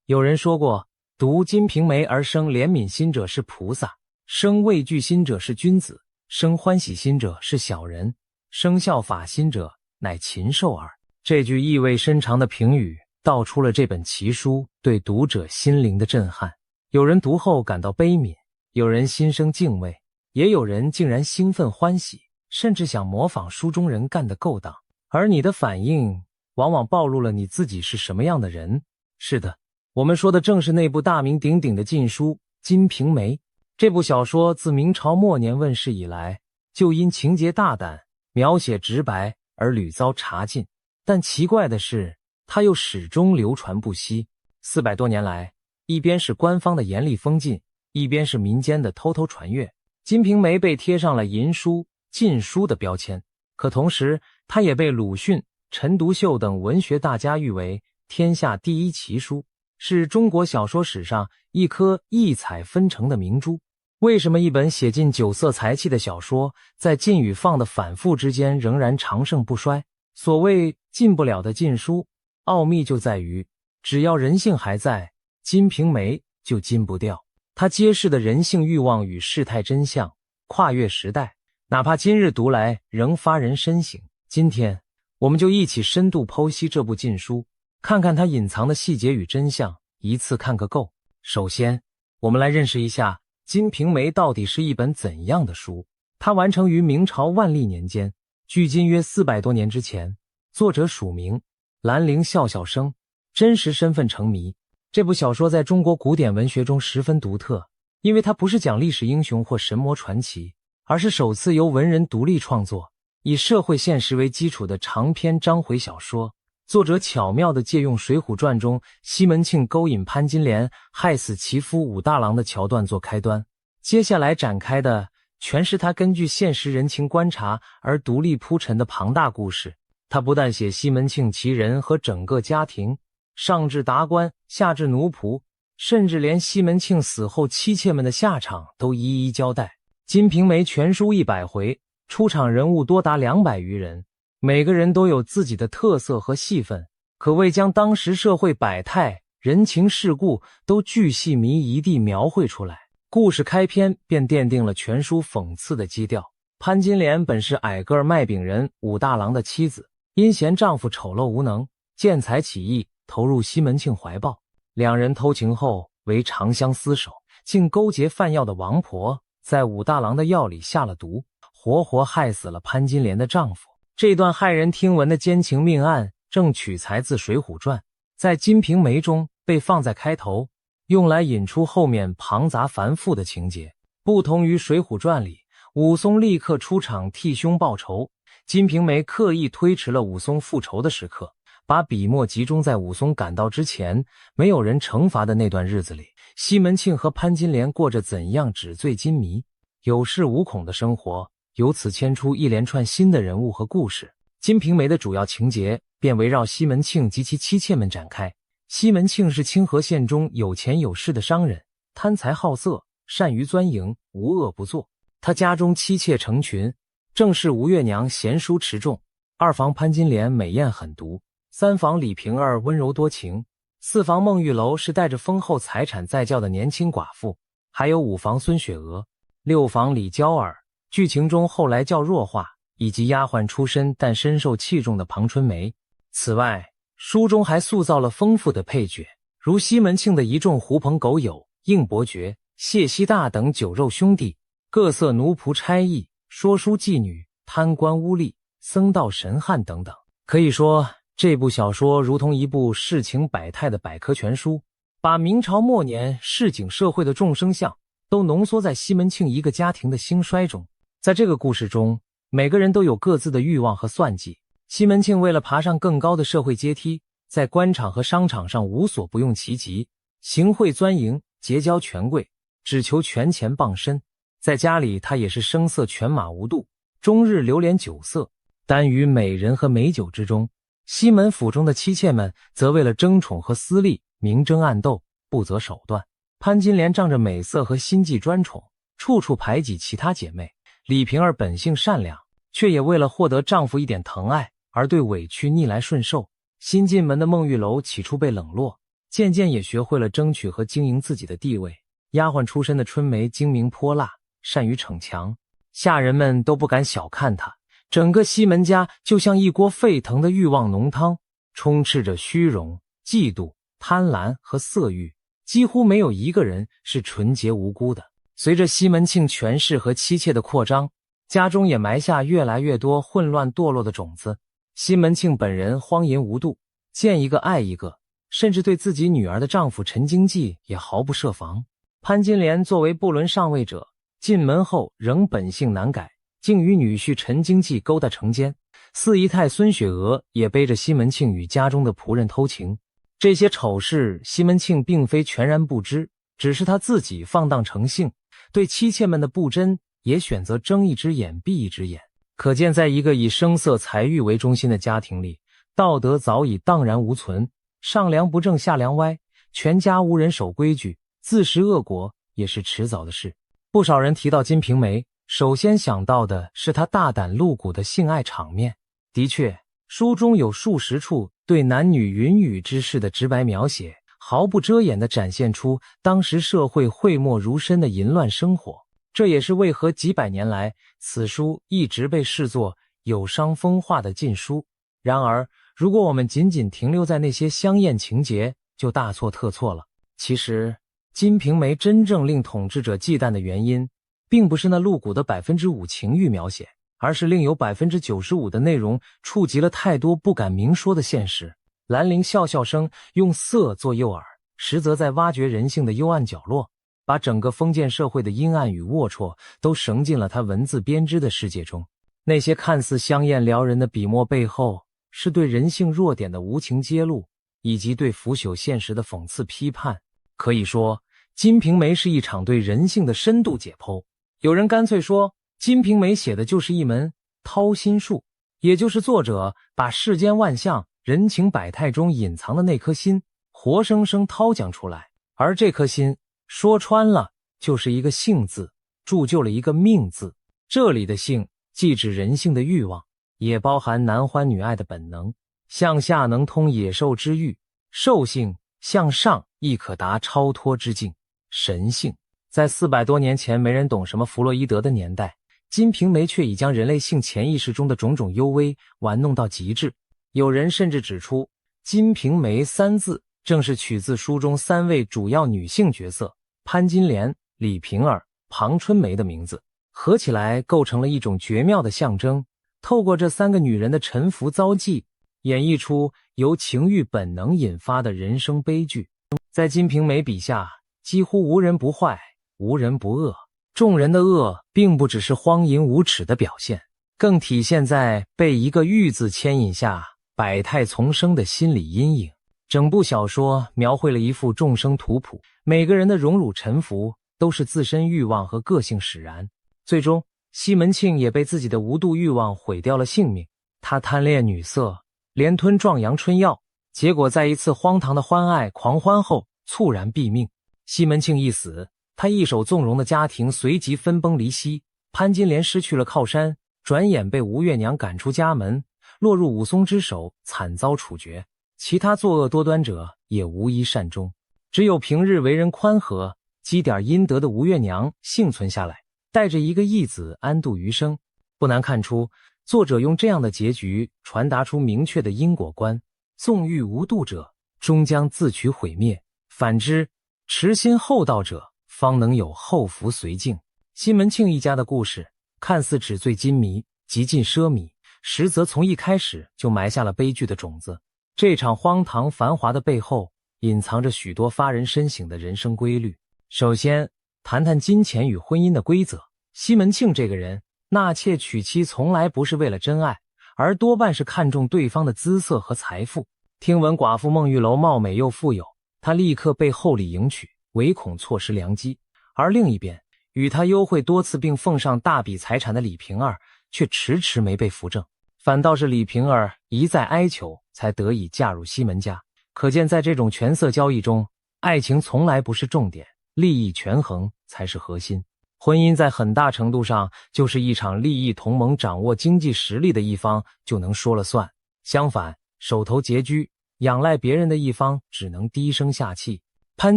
有人說過，讀《金瓶梅》而生憐憫心者是菩薩，生畏懼心者是君子，生歡喜心者是小人，生效法心者乃禽獸耳。這句意味深長的評語道出了這本奇書對讀者心靈的震撼。有人讀後感到悲憫，有人心生敬畏，也有人竟然興奮歡喜，甚至想模仿書中人幹的勾當。而你的反應往往暴露了你自己是什麼樣的人。是的，我們說的正是那部大名鼎鼎的禁書《金瓶梅》。這部小說自明朝末年問世以來，就因情節大膽、描寫直白而屢遭查禁。但奇怪的是，它又始終流傳不息。400多年來，一邊是官方的嚴厲封禁，一邊是民間的偷偷傳閱，《金瓶梅》被貼上了淫書、禁書的標籤。可同時，它也被魯迅、陳獨秀等文學大家譽為天下第一奇書，是中國小說史上一顆異彩纷呈的明珠。為什麼一本寫盡酒色財氣的小說，在禁與放的反覆之間仍然長盛不衰？所謂禁不了的禁書，奧秘就在於，只要人性還在，《金瓶梅》就禁不掉。它揭示的人性慾望與世態真相，跨越時代，哪怕今日讀來仍發人深省。今天，我們就一起深度剖析這部禁書，看看它隱藏的細節與真相，一次看個夠。首先，我們來認識一下《金瓶梅》到底是一本怎樣的書。它完成於明朝萬曆年間，距今約400多年之前。作者署名蘭陵笑笑生，真實身份成謎。這部小說在中國古典文學中十分獨特，因為它不是講歷史英雄或神魔傳奇，而是首次由文人獨立創作，以社會現實為基礎的長篇章回小說。作者巧妙地借用《水滸傳》中西門慶勾引潘金蓮害死其夫武大郎的橋段做開端，接下來展開的全是他根據現實人情觀察而獨立鋪陳的龐大故事。他不但寫西門慶其人和整個家庭，上至達官，下至奴僕，甚至連西門慶死後妻妾們的下場都一一交代。《金瓶梅》全書100回，出場人物多達200餘人，每個人都有自己的特色和戲份，可謂將當時社會百態、人情世故都巨細靡遺地描繪出來。故事開篇便奠定了全書諷刺的基調。潘金蓮本是矮個兒賣餅人武大郎的妻子，因嫌丈夫醜陋無能，見財起意，投入西門慶懷抱。兩人偷情後為長相廝守，竟勾結販藥的王婆，在武大郎的藥裡下了毒，活活害死了潘金蓮的丈夫。這段駭人聽聞的奸情命案正取材自《水滸傳》，在《金瓶梅》中被放在開頭，用來引出後面龐雜繁複的情節。不同於《水滸傳》裡武松立刻出場替兄報仇，《金瓶梅》刻意推遲了武松復仇的時刻，把筆墨集中在武松趕到之前沒有人懲罰的那段日子裡，西門慶和潘金蓮過着怎樣紙醉金迷、有恃無恐的生活，由此牽出一連串新的人物和故事。《金瓶梅》的主要情節便圍繞西门慶及其妻妾們展開。西門慶是清河縣中有錢有勢的商人，貪財好色，善於鑽營，無惡不作。他家中妻妾成群，正是吳月娘賢淑持重，二房潘金蓮美艳狠毒，三房李瓶兒溫柔多情，四房孟玉樓是帶着豐厚財產在教的年輕寡婦，還有五房孫雪娥，六房李嬌兒，劇情中後來叫弱化，以及丫鬟出身但深受器重的龐春梅。此外，書中還塑造了豐富的配角，如西门慶的一众狐朋狗友、應伯爵、謝希大等酒肉兄弟，各色奴僕差役、說書妓女、貪官污吏、僧道神漢等等。可以說，這部小說如同一部世情百態的百科全書，把明朝末年市井社會的众生相都濃縮在西門慶一個家庭的興衰中。在這個故事中，每個人都有各自的慾望和算計。西門慶為了爬上更高的社會階梯，在官場和商場上無所不用其極，行賄鑽營，結交權貴，只求權錢傍身。在家裡他也是聲色犬馬無度，終日流連酒色，耽於美人和美酒之中。西門府中的妻妾們則為了爭寵和私利，明爭暗鬥，不擇手段。潘金蓮仗着美色和心計專寵，處處排擠其他姐妹。李瓶兒本性善良，卻也為了獲得丈夫一點疼愛而對委屈逆來順受。新進門的孟玉樓起初被冷落，漸漸也學會了爭取和經營自己的地位。丫鬟出身的春梅精明潑辣，善於逞強，下人們都不敢小看她。整個西門家就像一鍋沸騰的欲望濃湯，充斥着虛榮、嫉妒、貪婪和色欲，幾乎沒有一個人是純潔無辜的。隨着西門慶權勢和妻妾的擴張，家中也埋下越來越多混亂墮落的種子。西門慶本人荒淫無度，見一個愛一個，甚至對自己女兒的丈夫陳經濟也毫不設防。潘金蓮作為不倫上位者，進門後仍本性難改，竟與女婿陳經濟勾搭成奸。四姨太孫雪娥也背着西門慶與家中的僕人偷情。這些醜事西門慶並非全然不知，只是他自己放蕩成性，對妻妾們的不貞也選擇睜一隻眼閉一隻眼。可見在一個以聲色財欲為中心的家庭裡，道德早已蕩然無存，上梁不正下梁歪，全家無人守規矩，自食惡果也是遲早的事。不少人提到《金瓶梅》，首先想到的是他大膽露骨的性愛場面。的確，書中有數十處對男女云雨之事的直白描寫，毫不遮掩地展現出當時社會諱莫如深的淫亂生活。這也是為何幾百年來此書一直被視作有傷風化的禁書。然而，如果我們僅僅停留在那些香豔情節，就大錯特錯了。其實，《金瓶梅》真正令統治者忌憚的原因，並不是那露骨的 5% 情欲描寫，而是另有 95% 的內容觸及了太多不敢明說的現實。蘭陵笑笑生用色做誘饵，實則在挖掘人性的幽暗角落，把整個封建社會的陰暗與齷齪都繩進了他文字編織的世界中。那些看似香豔撩人的筆墨背後，是對人性弱點的無情揭露，以及對腐朽現實的諷刺批判。可以說，《金瓶梅》是一場對人性的深度解剖。有人乾脆說，《金瓶梅》寫的就是一門掏心術，也就是作者把世間萬象、人情百態中隱藏的那顆心，活生生掏講出來。而這顆心，說穿了，就是一個性字，鑄就了一個命字。這裡的性，既指人性的慾望，也包含男歡女愛的本能。向下能通野獸之欲，獸性向上亦可達超脫之境，神性。在400多年前沒人懂什麼弗洛伊德的年代，《金瓶梅》卻已將人類性潛意識中的種種幽微玩弄到極致。有人甚至指出，《金瓶梅》三字正是取自書中3位主要女性角色潘金蓮、李瓶兒、龐春梅的名字，合起來構成了一種絕妙的象徵。透過這3個女人的沉浮遭際，演繹出由情欲本能引發的人生悲劇。在金瓶梅筆下，幾乎無人不壞，無人不惡。眾人的惡並不只是荒淫無恥的表現，更體現在被一個欲字牽引下百態叢生的心理陰影。整部小說描繪了一幅眾生圖譜，每個人的榮辱沉浮都是自身欲望和個性使然。最終，西門慶也被自己的无度欲望毀掉了性命。他貪戀女色，連吞壯陽春藥，結果在一次荒唐的歡愛狂歡後猝然斃命。西門慶一死，他一手縱容的家庭隨即分崩離析，潘金蓮失去了靠山，轉眼被吳月娘趕出家門，落入武松之手，慘遭處決。其他作惡多端者也無一善終，只有平日為人寬和、積點陰德的吳月娘幸存下來，帶着一個義子安度餘生。不難看出，作者用這樣的結局傳達出明確的因果觀：縱欲無度者，終將自取毀滅；反之，持心厚道者，方能有後福隨境。西門慶一家的故事看似紙醉金迷、極盡奢靡，實則從一開始就埋下了悲劇的種子。這場荒唐繁華的背後，隱藏着許多發人深省的人生規律。首先，談談金錢與婚姻的規則。西門慶這個人，納妾娶妻從來不是為了真愛，而多半是看重對方的姿色和財富。聽聞寡婦孟玉樓貌美又富有，他立刻被厚禮迎娶，唯恐錯失良機。而另一邊，與他幽會多次並奉上大筆財產的李瓶兒，卻遲遲沒被扶正。反倒是李瓶兒一再哀求，才得以嫁入西門家。可見在這種權色交易中，愛情從來不是重點，利益權衡才是核心。婚姻在很大程度上就是一場利益同盟，掌握經濟實力的一方就能說了算。相反，手头拮据、仰賴別人的一方只能低聲下氣。潘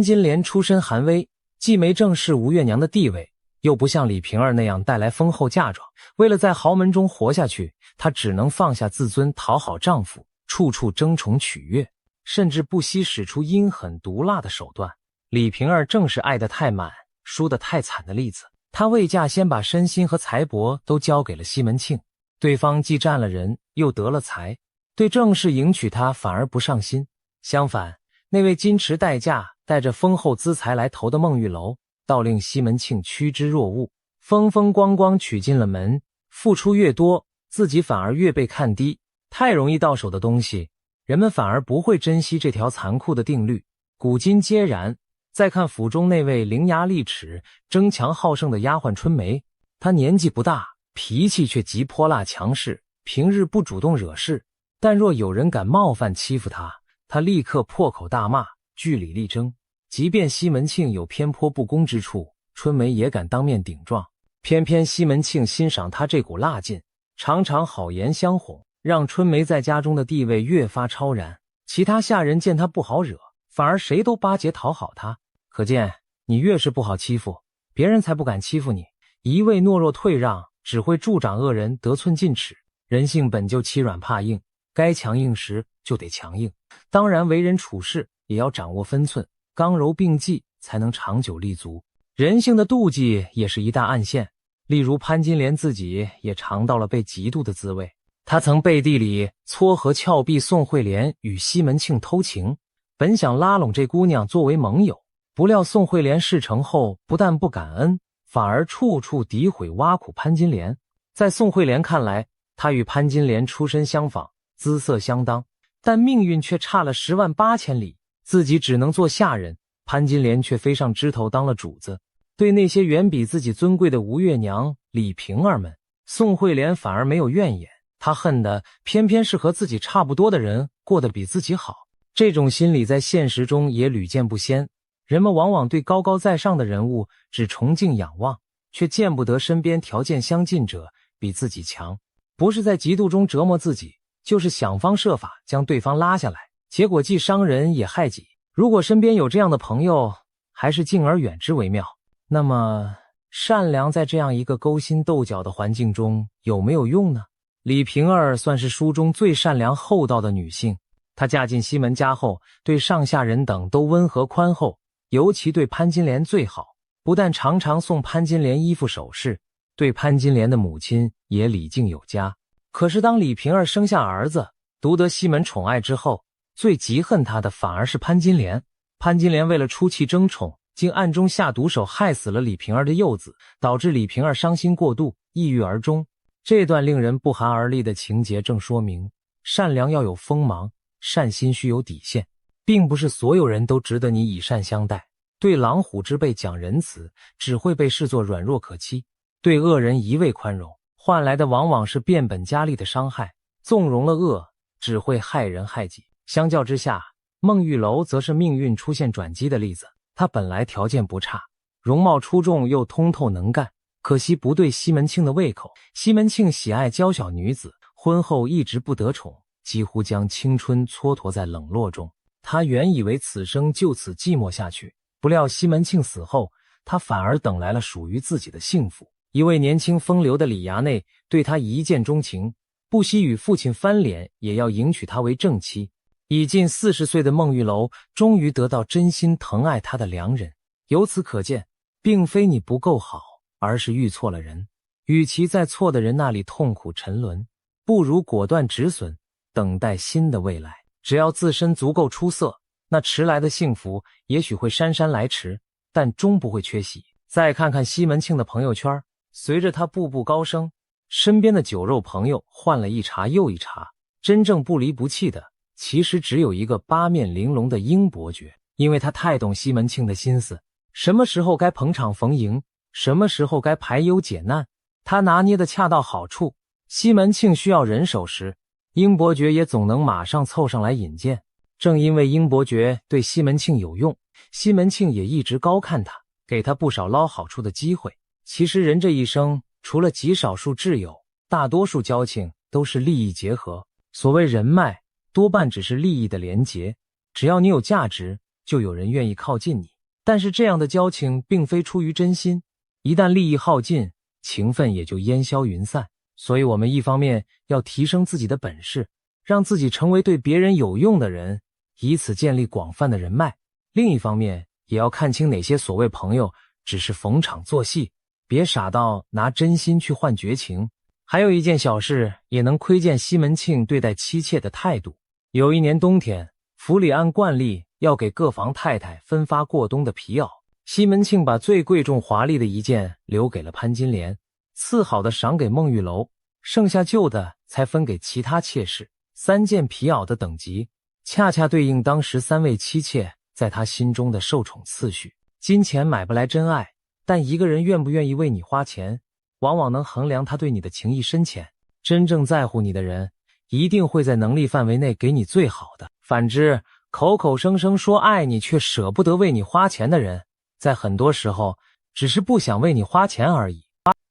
金蓮出身寒微，既沒正室吳月娘的地位，又不像李瓶儿那樣带來丰厚嫁妝。為了在豪门中活下去，她只能放下自尊，討好丈夫，處處爭寵取悅，甚至不惜使出陰狠毒辣的手段。李瓶兒正是愛得太滿，輸得太慘的例子。她未嫁先把身心和財帛都交給了西門慶，對方既占了人，又得了財，對正室迎娶她反而不上心。相反，那位矜持待嫁，帶着豐厚資財來投的孟玉樓，倒令西門慶趨之若鶩，風風光光娶進了門，付出越多，自己反而越被看低。太容易到手的東西，人們反而不会珍惜。这條殘酷的定律，古今皆然。再看府中那位伶牙俐齒、爭強好勝的丫鬟春梅，她年紀不大，脾氣卻極潑辣強勢，平日不主動惹事，但若有人敢冒犯欺負她，她立刻破口大罵，據理力爭。即便西門慶有偏頗不公之處，春梅也敢當面頂撞。偏偏西門慶欣賞她這股辣勁，常常好言相哄，讓春梅在家中的地位越發超然。其他下人見她不好惹，反而誰都巴結討好她。可見你越是不好欺負，別人才不敢欺負你。一味懦弱退讓，只會助長惡人得寸進尺。人性本就欺軟怕硬，該強硬時就得強硬。當然為人處事也要掌握分寸，剛柔並濟，才能長久立足。人性的妒忌也是一大暗線，例如潘金蓮自己也嘗到了被嫉妒的滋味。她曾背地裡撮合峭壁宋惠蓮與西門慶偷情，本想拉攏這姑娘作為盟友，不料宋惠蓮事成後不但不感恩，反而處處诋毀挖苦潘金蓮。在宋惠蓮看來，她與潘金蓮出身相仿，姿色相當，但命運卻差了10萬8千里，自己只能做下人，潘金蓮卻飛上枝頭當了主子。對那些遠比自己尊貴的吳月娘、李瓶兒們，宋惠蓮反而沒有怨言，她恨的偏偏是和自己差不多的人過得比自己好。這種心理在現實中也屢見不鮮。人們往往對高高在上的人物只崇敬仰望，卻見不得身邊條件相近者比自己強。不是在嫉妒中折磨自己，就是想方設法將對方拉下來，結果既傷人也害己。如果身邊有這樣的朋友，還是敬而遠之為妙。那麼善良在這樣一個勾心鬥角的環境中有沒有用呢？李瓶兒算是書中最善良厚道的女性，她嫁進西門家後，對上下人等都溫和寬厚，尤其對潘金蓮最好，不但常常送潘金蓮衣服首飾，對潘金蓮的母親也禮敬有加。可是當李瓶兒生下兒子，獨得西門寵愛之後，最嫉恨她的反而是潘金蓮。潘金蓮為了出氣爭寵，竟暗中下毒手害死了李瓶兒的幼子，導致李瓶兒傷心過度，抑鬱而終。這段令人不寒而栗的情節正說明，善良要有鋒芒，善心須有底線，並不是所有人都值得你以善相待。對狼虎之輩講仁慈，只會被視作軟弱可欺；對惡人一味寬容，換來的往往是變本加厲的傷害。縱容了惡，只會害人害己。相較之下，孟玉樓則是命運出現轉機的例子。她本來條件不差，容貌出眾又通透能幹，可惜不對西门慶的胃口。西門慶喜愛嬌小女子，婚後一直不得寵，幾乎將青春蹉跎在冷落中。他原以為此生就此寂寞下去，不料西门慶死後，他反而等來了屬於自己的幸福。一位年輕風流的李衙內對他一見鍾情，不惜與父親翻臉，也要迎娶她為正妻。已近40歲的孟玉樓終於得到真心疼愛她的良人。由此可見，並非你不夠好，而是遇錯了人。與其在錯的人那裡痛苦沉淪，不如果斷止損，等待新的未来。只要自身足夠出色，那遲來的幸福也許會姍姍來遲，但終不會缺席。再看看西門慶的朋友圈，隨着他步步高升，身邊的酒肉朋友換了一茬又一茬，真正不離不棄的其實只有一個八面玲瓏的英伯爵。因為他太懂西門慶的心思，什麼時候該捧場逢迎，什麼時候該排憂解難，他拿捏得恰到好處。西門慶需要人手時，英伯爵也總能馬上湊上來引薦。正因為英伯爵對西門慶有用，西門慶也一直高看他，給他不少撈好處的機會。其實人這一生，除了極少數摯友，大多數交情都是利益結合。所謂人脈，多半只是利益的連結，只要你有價值，就有人願意靠近你。但是這樣的交情並非出於真心，一旦利益耗盡，情分也就烟消雲散。所以我們一方面要提升自己的本事，讓自己成為对別人有用的人，以此建立廣泛的人脈。另一方面，也要看清哪些所謂朋友只是逢場作戲，別傻到拿真心去換絕情。還有一件小事也能窺見西門慶對待妻妾的態度。有一年冬天，府裡按慣例要給各房太太分發過冬的皮襖，西門慶把最貴重華麗的一件留給了潘金蓮，次好的賞給孟玉樓，剩下舊的才分給其他妾室。3件皮襖的等級恰恰對應當時3位妻妾在他心中的受寵次序。金錢買不來真愛，但一個人願不願意為你花錢，往往能衡量他對你的情谊深淺。真正在乎你的人，一定会在能力範圍內給你最好的。反之，口口聲声說愛你卻捨不得為你花錢的人，在很多時候只是不想為你花錢而已。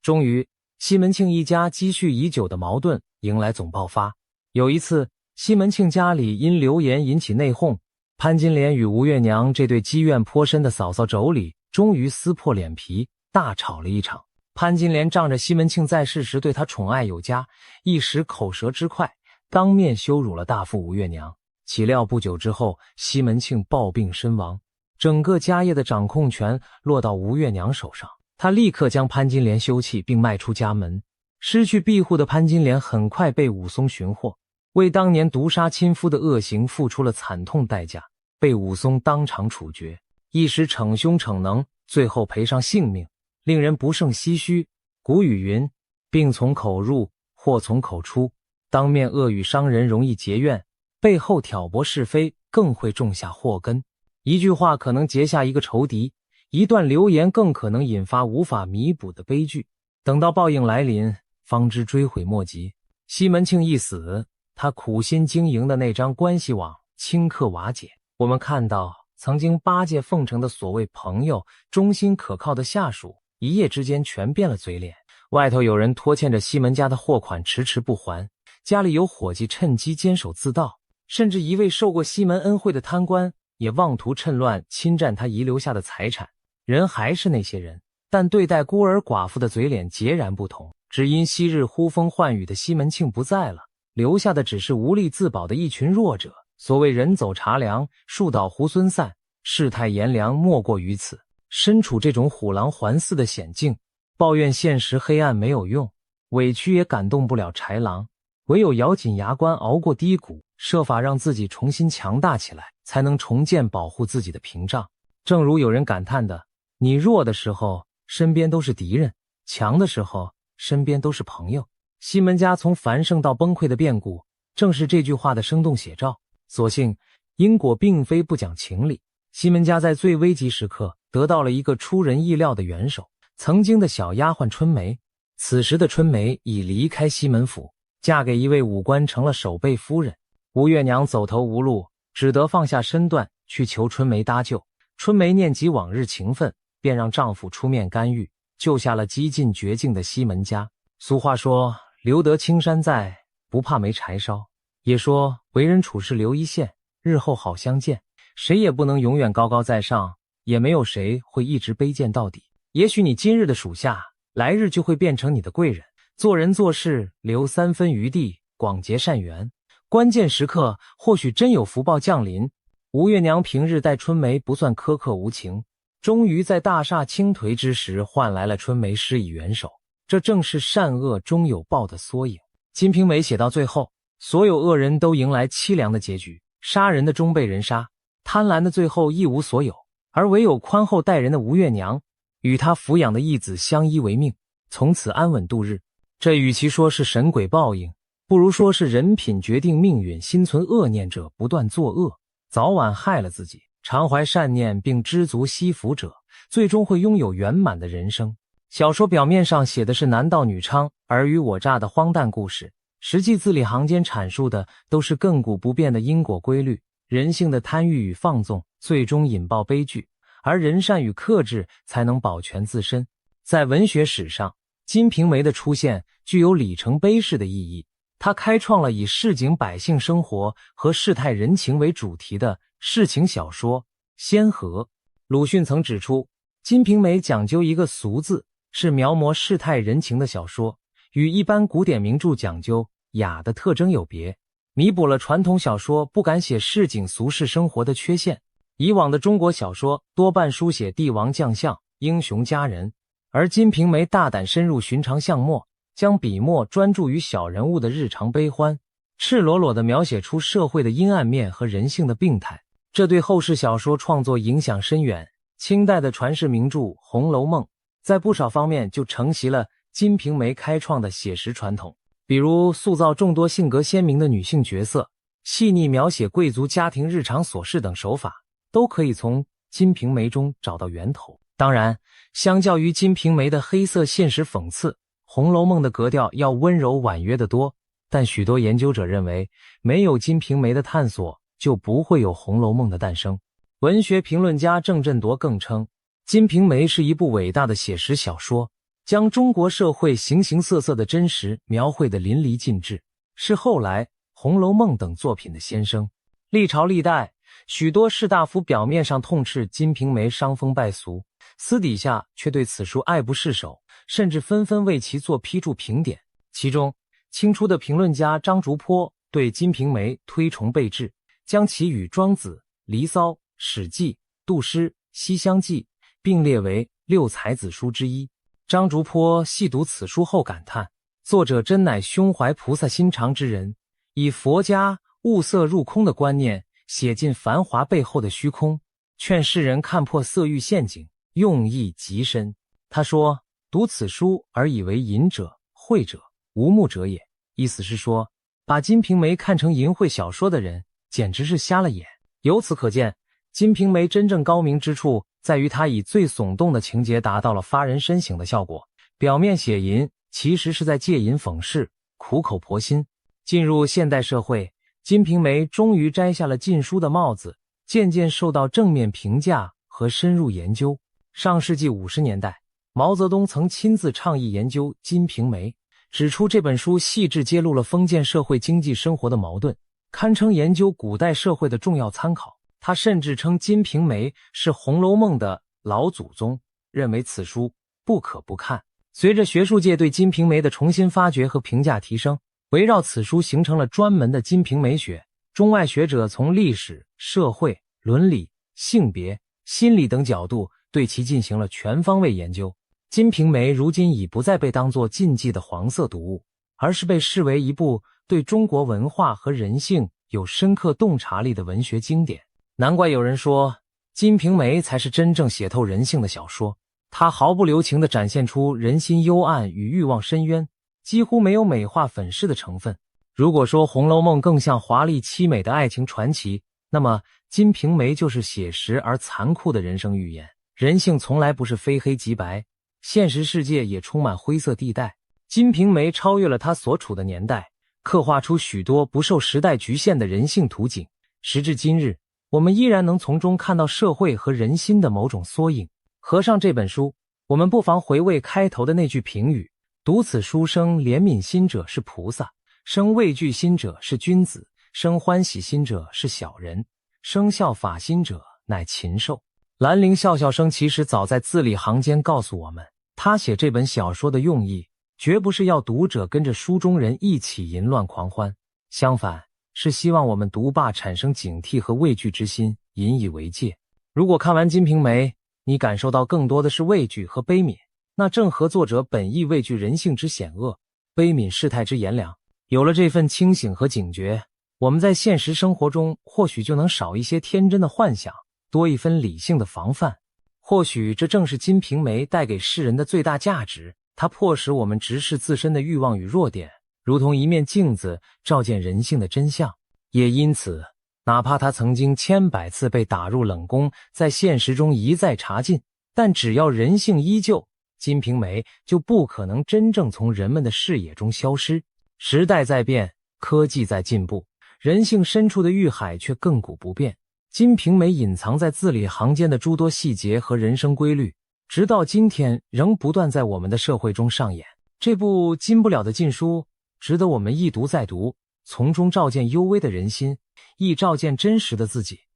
終於，西門慶一家積蓄已久的矛盾迎來總爆發。有一次，西門慶家裡因流言引起內訌，潘金蓮與吳月娘這對積怨頗深的嫂嫂妯娌終於撕破臉皮，大吵了一場。潘金蓮仗着西門慶在世時對她寵愛有加，一時口舌之快，當面羞辱了大婦吳月娘。豈料不久之後，西門慶暴病身亡，整個家業的掌控權落到吳月娘手上。他立刻將潘金蓮休棄並賣出家門。失去庇護的潘金蓮很快被武松尋獲，為當年毒殺親夫的惡行付出了慘痛代價，被武松當場處決。一時逞凶逞能，最後賠上性命，令人不勝唏噓。古語云：病從口入，禍從口出。當面惡語傷人容易結怨，背後挑撥是非更會種下禍根。一句話可能結下一個仇敵，一段流言更可能引發無法彌補的悲劇。等到報應來臨，方知追悔莫及。西門慶一死，他苦心經營的那張關係網頃刻瓦解。我們看到曾經巴結奉承的所謂朋友，忠心可靠的下屬，一夜之間全變了嘴臉。外頭有人拖欠着西门家的貨款遲遲不還，家裡有夥計趁機監守自盜，甚至一位受過西門恩惠的貪官也妄圖趁亂侵占他遺留下的財產。人還是那些人，但對待孤兒寡婦的嘴臉截然不同。只因昔日呼風喚雨的西門慶不在了，留下的只是無力自保的一群弱者。所謂人走茶涼，樹倒猢猻散，世態炎涼莫過於此。身處這種虎狼環飼的險境，抱怨現實黑暗沒有用，委屈也感動不了豺狼，唯有咬緊牙關熬過低谷，設法讓自己重新強大起來，才能重建保護自己的屏障。正如有人感嘆的，你弱的時候身邊都是敵人，強的時候身邊都是朋友。西门家從繁盛到崩溃的變故，正是這句話的生動寫照。所幸因果並非不講情理，西門家在最危急時刻得到了一個出人意料的援手，曾經的小丫鬟春梅。此時的春梅已離開西門府，嫁給一位武官，成了守備夫人。吳月娘走投無路，只得放下身段去求春梅搭救。春梅念及往日情分，便讓丈夫出面干預，救下了幾近絕境的西門家。俗話說，留得青山在，不怕沒柴燒。也說為人處事留一線，日後好相見。誰也不能永遠高高在上，也沒有誰會一直卑賤到底。也許你今日的屬下，來日就會變成你的貴人。做人做事留3分餘地，廣結善緣。關鍵時刻或許真有福報降臨。吳月娘平日待春梅不算苛刻無情，終於在大廈傾頹之時換來了春梅施以援手。這正是善惡終有報的縮影。《金瓶梅》寫到最後，所有惡人都迎來淒涼的結局，殺人的終被人殺，貪婪的最後一無所有，而唯有寬厚待人的吳月娘與她撫養的義子相依為命，從此安穩度日。這與其說是神鬼報應，不如說是人品決定命運。心存惡念者不斷作惡，早晚害了自己；常懷善念並知足惜福者，最終會擁有圓滿的人生。小說表面上寫的是男盜女娼、爾虞我詐的荒誕故事，實際字裡行間闡述的都是亘古不變的因果規律。人性的貪欲與放縱最終引爆悲劇，而人善與克制才能保全自身。在文學史上，《金瓶梅》的出現具有里程碑式的意義。他開創了以市井百姓生活和世態人情為主題的世情小說《仙河》。魯迅曾指出，《金瓶梅》講究一個俗字，是描摹世態人情的小說，與一般古典名著講究雅的特徵有別，彌補了傳統小說不敢寫市井俗世生活的缺陷。以往的中國小說多半書寫帝王將相、英雄佳人，而《金瓶梅》大膽深入尋常巷陌，將筆墨專注於小人物的日常悲歡，赤裸裸地描寫出社會的陰暗面和人性的病態，這對後世小說創作影響深遠。清代的傳世名著《紅樓夢》在不少方面就承襲了《金瓶梅》開創的寫實傳統，比如塑造眾多性格鮮明的女性角色，細膩描寫貴族家庭日常瑣事等手法，都可以從《金瓶梅》中找到源頭。當然，相較於《金瓶梅》的黑色現實諷刺，《紅樓夢》的格調要溫柔婉約得多，但許多研究者認為，沒有《金瓶梅》的探索，就不會有《紅樓夢》的誕生。文學評論家鄭振铎更稱，《金瓶梅》是一部偉大的寫實小說，將中國社會形形色色的真實描繪得淋漓盡致，是後來《紅樓夢》等作品的先聲。歷朝歷代，許多士大夫表面上痛斥《金瓶梅》傷風敗俗，私底下卻對此書愛不釋手，甚至紛紛為其做批注評點。其中，清初的評論家張竹坡對《金瓶梅》推崇備至，將其與《莊子》《離騷》《史記》《杜詩》《西廂記》並列為六才子書之一。張竹坡細讀此書後感嘆，作者真乃胸懷菩薩心腸之人，以佛家物色入空的觀念寫盡繁華背後的虛空，勸世人看破色欲陷阱，用意極深。他說，讀此書而以為淫者、穢者、無目者也，意思是說，把《金瓶梅》看成淫穢小說的人，簡直是瞎了眼。由此可見，《金瓶梅》真正高明之處，在於它以最聳動的情節達到了發人深省的效果。表面寫淫，其實是在借淫諷世，苦口婆心。進入現代社會，《金瓶梅》終於摘下了禁書的帽子，漸漸受到正面評價和深入研究。上世紀50年代，毛澤東曾親自倡議研究《金瓶梅》，指出這本書細緻揭露了封建社會經濟生活的矛盾，堪稱研究古代社會的重要參考。他甚至稱《金瓶梅》是《紅樓夢》的老祖宗，認為此書不可不看。隨着學術界對《金瓶梅》的重新發掘和評價提升，圍繞此書形成了專門的金瓶梅學。中外學者從歷史、社會、倫理、性別、心理等角度對其進行了全方位研究。《金瓶梅》如今已不再被當作禁忌的黃色讀物，而是被視為一部對中國文化和人性有深刻洞察力的文學經典。難怪有人說，《金瓶梅》才是真正寫透人性的小說。它毫不留情地展現出人心幽暗與欲望深淵，幾乎沒有美化粉飾的成分。如果說《紅樓夢》更像華麗淒美的愛情傳奇，那麼《金瓶梅》就是寫實而殘酷的人生寓言。人性從來不是非黑即白，現實世界也充滿灰色地帶。《金瓶梅》超越了它所處的年代，刻畫出許多不受時代局限的人性圖景。時至今日，我們依然能從中看到社會和人心的某種縮影。合上這本書，我們不妨回味開頭的那句評語：讀此書生憐憫心者是菩薩，生畏懼心者是君子，生歡喜心者是小人，生效法心者乃禽獸。蘭陵笑笑生其實早在字裡行間告訴我們，他寫這本小說的用意，絕不是要讀者跟着書中人一起淫亂狂歡，相反，是希望我們讀罷產生警惕和畏懼之心，引以為戒。如果看完《金瓶梅》，你感受到更多的是畏懼和悲憫，那正合作者本意，畏懼人性之險惡，悲憫世態之炎涼。有了這份清醒和警覺，我們在現實生活中或許就能少一些天真的幻想，多一分理性的防範。或許這正是《金瓶梅》帶給世人的最大價值，它迫使我們直視自身的慾望與弱點，如同一面鏡子照見人性的真相。也因此，哪怕它曾經千百次被打入冷宮，在現實中一再查禁，但只要人性依舊，《金瓶梅》就不可能真正從人們的視野中消失。時代在變，科技在進步，人性深處的欲海卻亘古不變。《金瓶梅》隱藏在字裡行間的諸多細節和人生規律，直到今天仍不斷在我們的社會中上演。這部禁不了的禁書，值得我們一讀再讀，從中照見幽微的人心，亦照見真實的自己。